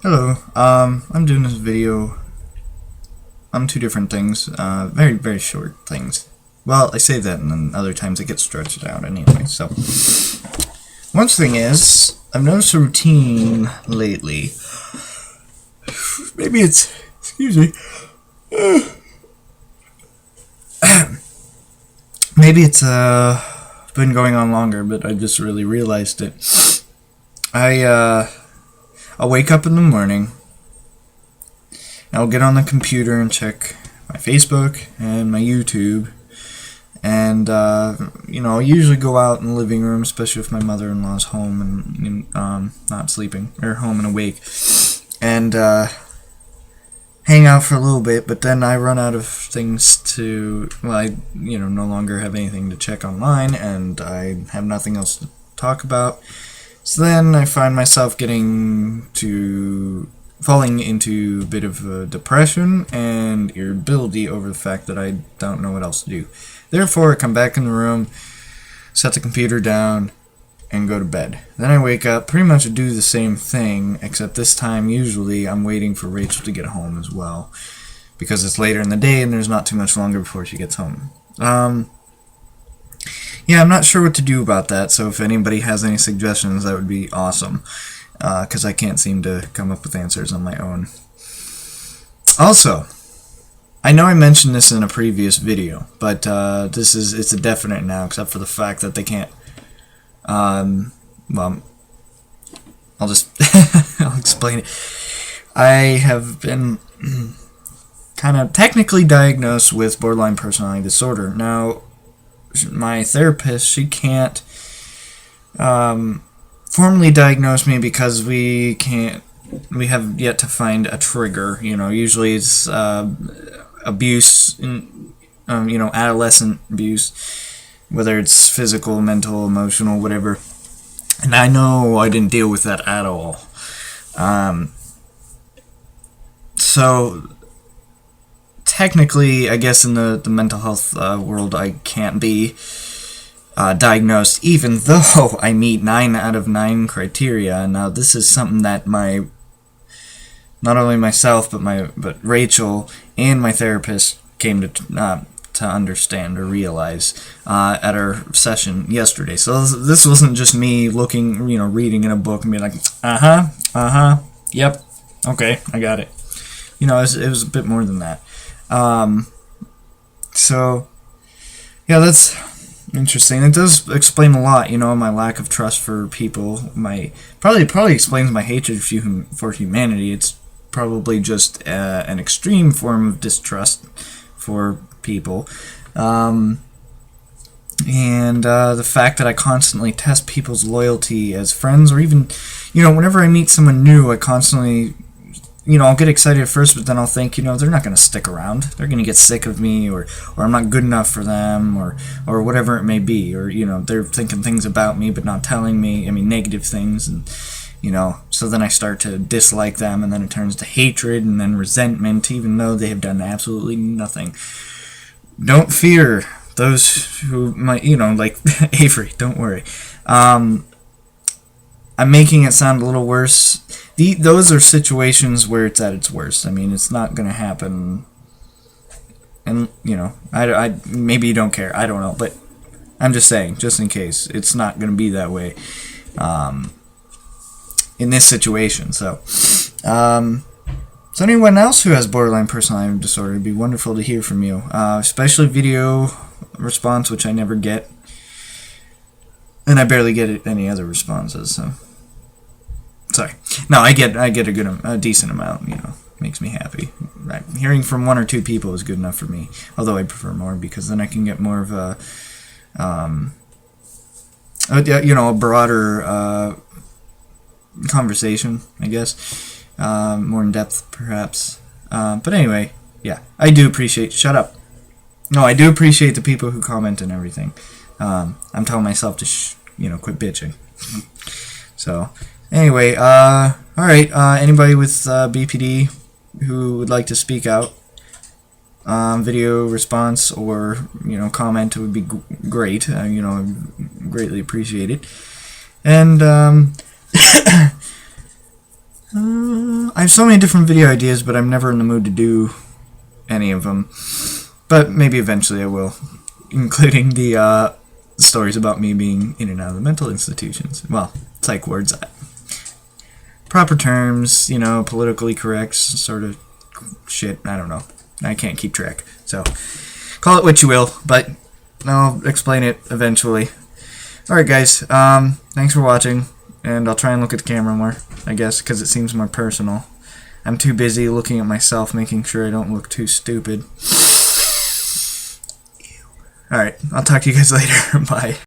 Hello, I'm doing this video on two different things, very, very short things. Well, I say that and then other times it gets stretched out anyway, so. One thing is, I've noticed a routine lately. Maybe it's, excuse me. Maybe it's, been going on longer, but I just really realized it. I'll wake up in the morning, I'll get on the computer and check my Facebook and my YouTube, and, I'll usually go out in the living room, especially if my mother-in-law's home and, not sleeping, or home and awake, and, hang out for a little bit, but then I run out of things to, well, I, no longer have anything to check online, and I have nothing else to talk about. So then I find myself falling into a bit of a depression and irritability over the fact that I don't know what else to do. Therefore, I come back in the room, set the computer down, and go to bed. Then I wake up, pretty much do the same thing, except this time usually I'm waiting for Rachel to get home as well, because it's later in the day and there's not too much longer before she gets home. Yeah, I'm not sure what to do about that, so if anybody has any suggestions, that would be awesome, because I can't seem to come up with answers on my own. Also, I know I mentioned this in a previous video, but it's a definite now, except for the fact that they can't, well, I'll just, I'll explain it. I have been kind of technically diagnosed with borderline personality disorder. Now, my therapist, she can't formally diagnose me because we have yet to find a trigger. Usually it's abuse, adolescent abuse, whether it's physical, mental, emotional, whatever. And I know I didn't deal with that at all. So technically, I guess in the mental health world, I can't be diagnosed, even though I meet 9 out of 9 criteria. Now, this is something that not only myself, but Rachel and my therapist came to understand or realize at our session yesterday. So this wasn't just me looking, reading in a book and being like, yep, okay, I got it. It was a bit more than that. So, yeah, that's interesting. It does explain a lot, my lack of trust for people. Probably explains my hatred for humanity. It's probably just an extreme form of distrust for people. And the fact that I constantly test people's loyalty as friends, or even, whenever I meet someone new, I constantly, I'll get excited at first, but then I'll think, they're not going to stick around. They're going to get sick of me, or I'm not good enough for them, or whatever it may be. Or, they're thinking things about me but not telling me, negative things. And, so then I start to dislike them, and then it turns to hatred and then resentment, even though they have done absolutely nothing. Don't fear those who might, like Avery, don't worry. I'm making it sound a little worse. Those are situations where it's at its worst. It's not going to happen. And, I maybe you don't care. I don't know. But I'm just saying, just in case, it's not going to be that way in this situation. So anyone else who has borderline personality disorder, it'd be wonderful to hear from you. Especially video response, which I never get. And I barely get any other responses, so. Sorry. No, I get a decent amount, makes me happy. Right. Hearing from 1 or 2 people is good enough for me, although I prefer more, because then I can get more of a broader conversation, I guess. More in depth, perhaps. But anyway, yeah, I do appreciate, shut up. No, I do appreciate the people who comment and everything. I'm telling myself to, quit bitching. So, anyway, alright, anybody with BPD who would like to speak out, video response or, comment would be great. Greatly appreciate it. And, I have so many different video ideas, but I'm never in the mood to do any of them. But maybe eventually I will, including the stories about me being in and out of the mental institutions. Well, psych wards. Proper terms, you know, politically correct sort of shit. I don't know. I can't keep track. So, call it what you will, but I'll explain it eventually. Alright guys, thanks for watching, and I'll try and look at the camera more, I guess, because it seems more personal. I'm too busy looking at myself, making sure I don't look too stupid. Alright, I'll talk to you guys later. Bye.